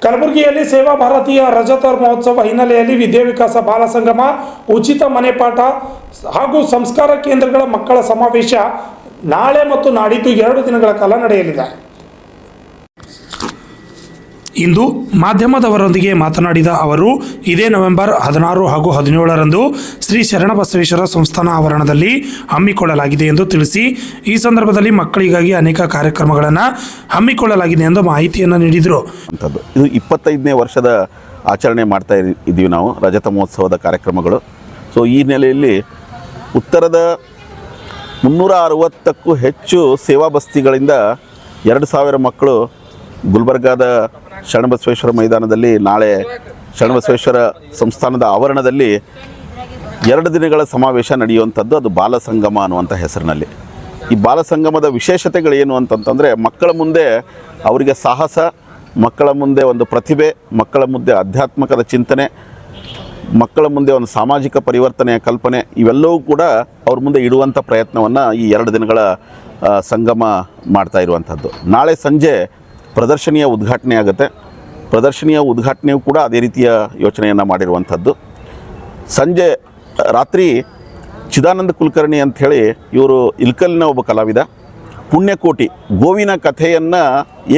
ಕಲಬುರಗಿಯಲ್ಲಿ ಸೇವಾ ಭಾರತೀಯ ರಜತ ಮಹೋತ್ಸವ ಹಿನ್ನೆಲೆಯಲ್ಲಿ ವಿದ್ಯಾವಿಕಾಸ ಬಾಲ ಸಂಗಮ, ಉಚಿತ ಮನೆ ಪಾಠ ಹಾಗೂ ಸಂಸ್ಕಾರ ಕೇಂದ್ರಗಳ ಮಕ್ಕಳ ಸಮಾವೇಶ ನಾಳೆ ಮತ್ತು ನಾಡಿದ್ದು 2 ದಿನಗಳ ಕಾಲ ನಡೆಯಲಿದೆ. ಇಂದು ಮಾಧ್ಯಮದವರೊಂದಿಗೆ ಮಾತನಾಡಿದ ಅವರು, ಇದೇ ನವೆಂಬರ್ 16 ಹಾಗೂ 17ರಂದು ಶ್ರೀ ಶರಣಬಸವೇಶ್ವರ ಸಂಸ್ಥಾನ ಆವರಣದಲ್ಲಿ ಹಮ್ಮಿಕೊಳ್ಳಲಾಗಿದೆ ಎಂದು ತಿಳಿಸಿ, ಈ ಸಂದರ್ಭದಲ್ಲಿ ಮಕ್ಕಳಿಗಾಗಿ ಅನೇಕ ಕಾರ್ಯಕ್ರಮಗಳನ್ನು ಹಮ್ಮಿಕೊಳ್ಳಲಾಗಿದೆ ಎಂದು ಮಾಹಿತಿಯನ್ನು ನೀಡಿದರು. ಇದು 25ನೇ ವರ್ಷದ ಆಚರಣೆ ಮಾಡ್ತಾ ಇದ್ದೀವಿ ನಾವು ರಜತ ಮಹೋತ್ಸವದ ಕಾರ್ಯಕ್ರಮಗಳು. ಸೊ ಈ ನೆಲೆಯಲ್ಲಿ ಉತ್ತರದ 360ಕ್ಕೂ ಹೆಚ್ಚು ಸೇವಾ ಬಸ್ತಿಗಳಿಂದ 2000 ಮಕ್ಕಳು ಗುಲ್ಬರ್ಗಾದ ಶರಣಬಸವೇಶ್ವರ ಮೈದಾನದಲ್ಲಿ ನಾಳೆ ಶರಣಬಸವೇಶ್ವರ ಸಂಸ್ಥಾನದ ಆವರಣದಲ್ಲಿ 2 ದಿನಗಳ ಸಮಾವೇಶ ನಡೆಯುವಂಥದ್ದು. ಅದು ಬಾಲ ಸಂಗಮ ಅನ್ನುವಂಥ ಹೆಸರಿನಲ್ಲಿ. ಈ ಬಾಲ ಸಂಗಮದ ವಿಶೇಷತೆಗಳೇನು ಅಂತಂತಂದರೆ, ಮಕ್ಕಳ ಮುಂದೆ ಅವರಿಗೆ ಸಾಹಸ, ಮಕ್ಕಳ ಮುಂದೆ ಒಂದು ಪ್ರತಿಭೆ, ಮಕ್ಕಳ ಮುಂದೆ ಆಧ್ಯಾತ್ಮಿಕದ ಚಿಂತನೆ, ಮಕ್ಕಳ ಮುಂದೆ ಒಂದು ಸಾಮಾಜಿಕ ಪರಿವರ್ತನೆಯ ಕಲ್ಪನೆ, ಇವೆಲ್ಲವೂ ಕೂಡ ಅವ್ರ ಮುಂದೆ ಇಡುವಂಥ ಪ್ರಯತ್ನವನ್ನು ಈ 2 ದಿನಗಳ ಸಂಗಮ ಮಾಡ್ತಾ ಇರುವಂಥದ್ದು. ನಾಳೆ ಸಂಜೆ ಪ್ರದರ್ಶನಿಯ ಉದ್ಘಾಟನೆ ಆಗುತ್ತೆ. ಪ್ರದರ್ಶನಿಯ ಉದ್ಘಾಟನೆಯೂ ಕೂಡ ಅದೇ ರೀತಿಯ ಯೋಚನೆಯನ್ನು ಮಾಡಿರುವಂಥದ್ದು. ಸಂಜೆ ರಾತ್ರಿ ಚಿದಾನಂದ ಕುಲಕರ್ಣಿ ಅಂಥೇಳಿ ಇವರು ಇಲ್ಕಲ್ನ ಒಬ್ಬ ಕಲಾವಿದ, ಪುಣ್ಯಕೋಟಿ ಗೋವಿನ ಕಥೆಯನ್ನು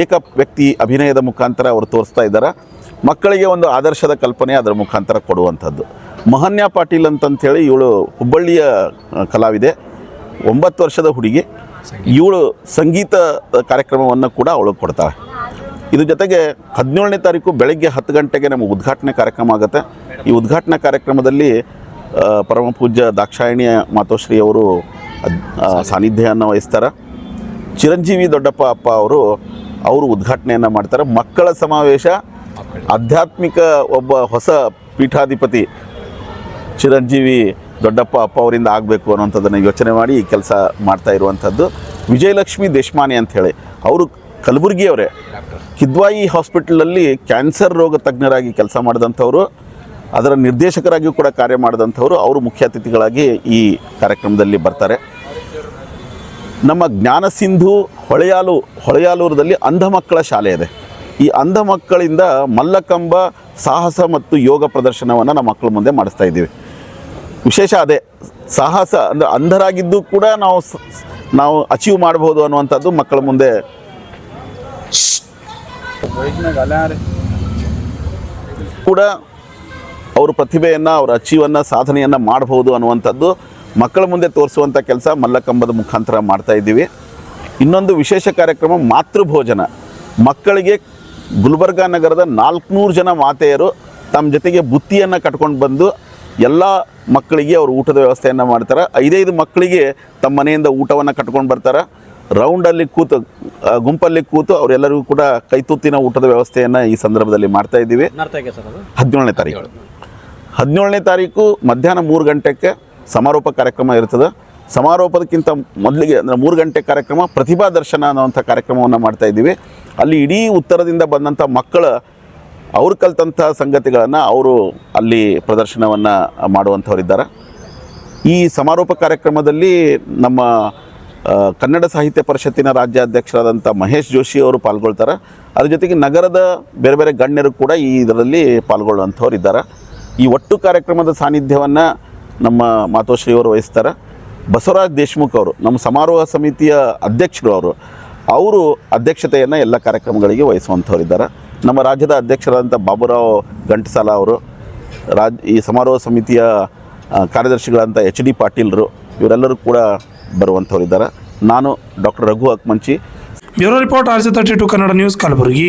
ಏಕ ವ್ಯಕ್ತಿ ಅಭಿನಯದ ಮುಖಾಂತರ ಅವರು ತೋರಿಸ್ತಾ ಇದ್ದಾರೆ. ಮಕ್ಕಳಿಗೆ ಒಂದು ಆದರ್ಶದ ಕಲ್ಪನೆ ಅದರ ಮುಖಾಂತರ ಕೊಡುವಂಥದ್ದು. ಮಹನ್ಯ ಪಾಟೀಲ್ ಅಂತಂಥೇಳಿ ಇವಳು ಹುಬ್ಬಳ್ಳಿಯ ಕಲಾವಿದೆ, 9 ವರ್ಷದ ಹುಡುಗಿ. ಇವಳು ಸಂಗೀತ ಕಾರ್ಯಕ್ರಮವನ್ನು ಕೂಡ ಅವಳು ಕೊಡ್ತಾಳೆ. ಇದ್ರ ಜೊತೆಗೆ 17ನೇ ತಾರೀಕು ಬೆಳಗ್ಗೆ 10 ಗಂಟೆಗೆ ನಮಗೆ ಉದ್ಘಾಟನೆ ಕಾರ್ಯಕ್ರಮ ಆಗುತ್ತೆ. ಈ ಉದ್ಘಾಟನಾ ಕಾರ್ಯಕ್ರಮದಲ್ಲಿ ಪರಮ ಪೂಜ್ಯ ದಾಕ್ಷಾಯಿಣಿಯ ಮಾತೋಶ್ರೀ ಅವರು ಸಾನ್ನಿಧ್ಯವನ್ನು ವಹಿಸ್ತಾರೆ. ಚಿರಂಜೀವಿ ದೊಡ್ಡಪ್ಪ ಅಪ್ಪ ಅವರು ಉದ್ಘಾಟನೆಯನ್ನು ಮಾಡ್ತಾರೆ. ಮಕ್ಕಳ ಸಮಾವೇಶ, ಆಧ್ಯಾತ್ಮಿಕ ಒಬ್ಬ ಹೊಸ ಪೀಠಾಧಿಪತಿ ಚಿರಂಜೀವಿ ದೊಡ್ಡಪ್ಪ ಅಪ್ಪ ಅವರಿಂದ ಆಗಬೇಕು ಅನ್ನೋಂಥದ್ದನ್ನು ಯೋಚನೆ ಮಾಡಿ ಈ ಕೆಲಸ ಮಾಡ್ತಾ ಇರುವಂಥದ್ದು. ವಿಜಯಲಕ್ಷ್ಮಿ ದೇಶಮಾನೆ ಅಂಥೇಳಿ ಅವರು ಕಲಬುರಗಿಯವರೇ, ಕಿದ್ವಾಯಿ ಹಾಸ್ಪಿಟಲಲ್ಲಿ ಕ್ಯಾನ್ಸರ್ ರೋಗ ತಜ್ಞರಾಗಿ ಕೆಲಸ ಮಾಡಿದಂಥವರು, ಅದರ ನಿರ್ದೇಶಕರಾಗಿಯೂ ಕೂಡ ಕಾರ್ಯ ಮಾಡಿದಂಥವರು. ಅವರು ಮುಖ್ಯ ಅತಿಥಿಗಳಾಗಿ ಈ ಕಾರ್ಯಕ್ರಮದಲ್ಲಿ ಬರ್ತಾರೆ. ನಮ್ಮ ಜ್ಞಾನ ಸಿಂಧು ಹೊಳೆಯಾಲೂರದಲ್ಲಿ ಅಂಧ ಮಕ್ಕಳ ಶಾಲೆ ಇದೆ. ಈ ಅಂಧ ಮಕ್ಕಳಿಂದ ಮಲ್ಲಕಂಬ, ಸಾಹಸ ಮತ್ತು ಯೋಗ ಪ್ರದರ್ಶನವನ್ನು ನಮ್ಮ ಮಕ್ಕಳ ಮುಂದೆ ಮಾಡಿಸ್ತಾ ಇದ್ದೀವಿ. ವಿಶೇಷ ಅದೇ ಸಾಹಸ ಅಂದರೆ ಅಂಧರಾಗಿದ್ದು ಕೂಡ ನಾವು ಅಚೀವ್ ಮಾಡ್ಬೋದು ಅನ್ನುವಂಥದ್ದು ಮಕ್ಕಳ ಮುಂದೆ ಕೂಡ ಅವ್ರ ಪ್ರತಿಭೆಯನ್ನು, ಅವರ ಅಚೀವನ್ನು, ಸಾಧನೆಯನ್ನು ಮಾಡ್ಬೋದು ಅನ್ನುವಂಥದ್ದು ಮಕ್ಕಳ ಮುಂದೆ ತೋರಿಸುವಂಥ ಕೆಲಸ ಮಲ್ಲಕಂಬದ ಮುಖಾಂತರ ಮಾಡ್ತಾ ಇದ್ದೀವಿ. ಇನ್ನೊಂದು ವಿಶೇಷ ಕಾರ್ಯಕ್ರಮ ಮಾತೃಭೋಜನ. ಮಕ್ಕಳಿಗೆ ಗುಲ್ಬರ್ಗಾ ನಗರದ 400 ಜನ ಮಾತೆಯರು ತಮ್ಮ ಜೊತೆಗೆ ಬುತ್ತಿಯನ್ನು ಕಟ್ಕೊಂಡು ಬಂದು ಎಲ್ಲ ಮಕ್ಕಳಿಗೆ ಅವರು ಊಟದ ವ್ಯವಸ್ಥೆಯನ್ನು ಮಾಡ್ತಾರೆ. 5 ಮಕ್ಕಳಿಗೆ ತಮ್ಮ ಮನೆಯಿಂದ ಊಟವನ್ನು ಕಟ್ಕೊಂಡು ಬರ್ತಾರೆ. ರೌಂಡಲ್ಲಿ ಕೂತು, ಗುಂಪಲ್ಲಿ ಕೂತು ಅವರೆಲ್ಲರಿಗೂ ಕೂಡ ಕೈತುತ್ತಿನ ಊಟದ ವ್ಯವಸ್ಥೆಯನ್ನು ಈ ಸಂದರ್ಭದಲ್ಲಿ ಮಾಡ್ತಾ ಇದ್ದೀವಿ. 17ನೇ ತಾರೀಕು ಮಧ್ಯಾಹ್ನ 3 ಗಂಟೆಗೆ ಸಮಾರೋಪ ಕಾರ್ಯಕ್ರಮ ಇರ್ತದೆ. ಸಮಾರೋಪದಕ್ಕಿಂತ ಮೊದಲಿಗೆ 3 ಗಂಟೆ ಕಾರ್ಯಕ್ರಮ ಪ್ರತಿಭಾ ದರ್ಶನ ಅನ್ನುವಂಥ ಕಾರ್ಯಕ್ರಮವನ್ನು ಮಾಡ್ತಾ ಇದ್ದೀವಿ. ಅಲ್ಲಿ ಇಡೀ ಉತ್ತರದಿಂದ ಬಂದಂಥ ಮಕ್ಕಳ ಅವ್ರು ಕಲಿತಂಥ ಸಂಗತಿಗಳನ್ನು ಅವರು ಅಲ್ಲಿ ಪ್ರದರ್ಶನವನ್ನು ಮಾಡುವಂಥವರಿದ್ದಾರೆ. ಈ ಸಮಾರೋಪ ಕಾರ್ಯಕ್ರಮದಲ್ಲಿ ನಮ್ಮ ಕನ್ನಡ ಸಾಹಿತ್ಯ ಪರಿಷತ್ತಿನ ರಾಜ್ಯಾಧ್ಯಕ್ಷರಾದಂಥ ಮಹೇಶ್ ಜೋಶಿ ಅವರು ಪಾಲ್ಗೊಳ್ತಾರೆ. ಅದ್ರ ಜೊತೆಗೆ ನಗರದ ಬೇರೆ ಬೇರೆ ಗಣ್ಯರು ಕೂಡ ಈ ಇದರಲ್ಲಿ ಪಾಲ್ಗೊಳ್ಳುವಂಥವ್ರು ಇದ್ದಾರೆ. ಈ ಒಟ್ಟು ಕಾರ್ಯಕ್ರಮದ ಸಾನ್ನಿಧ್ಯವನ್ನು ನಮ್ಮ ಮಾತೋಶ್ರೀಯವರು ವಹಿಸ್ತಾರೆ. ಬಸವರಾಜ್ ದೇಶಮುಖ್ ಅವರು ನಮ್ಮ ಸಮಾರೋಹ ಸಮಿತಿಯ ಅಧ್ಯಕ್ಷರು, ಅವರು ಅಧ್ಯಕ್ಷತೆಯನ್ನು ಎಲ್ಲ ಕಾರ್ಯಕ್ರಮಗಳಿಗೆ ವಹಿಸುವಂಥವರಿದ್ದಾರೆ. ನಮ್ಮ ರಾಜ್ಯದ ಅಧ್ಯಕ್ಷರಾದಂಥ ಬಾಬುರಾವ್ ಗಂಟಸಾಲ ಅವರು, ಈ ಸಮಾರೋಹ ಸಮಿತಿಯ ಕಾರ್ಯದರ್ಶಿಗಳಂಥ HD ಪಾಟೀಲ್ರು, ಇವರೆಲ್ಲರೂ ಕೂಡ ಬರುವಂಥವರಿದ್ದಾರೆ. ನಾನು doctor Raghu Akmanchi. Bureau report RJ32 Kannada news, Kalaburagi.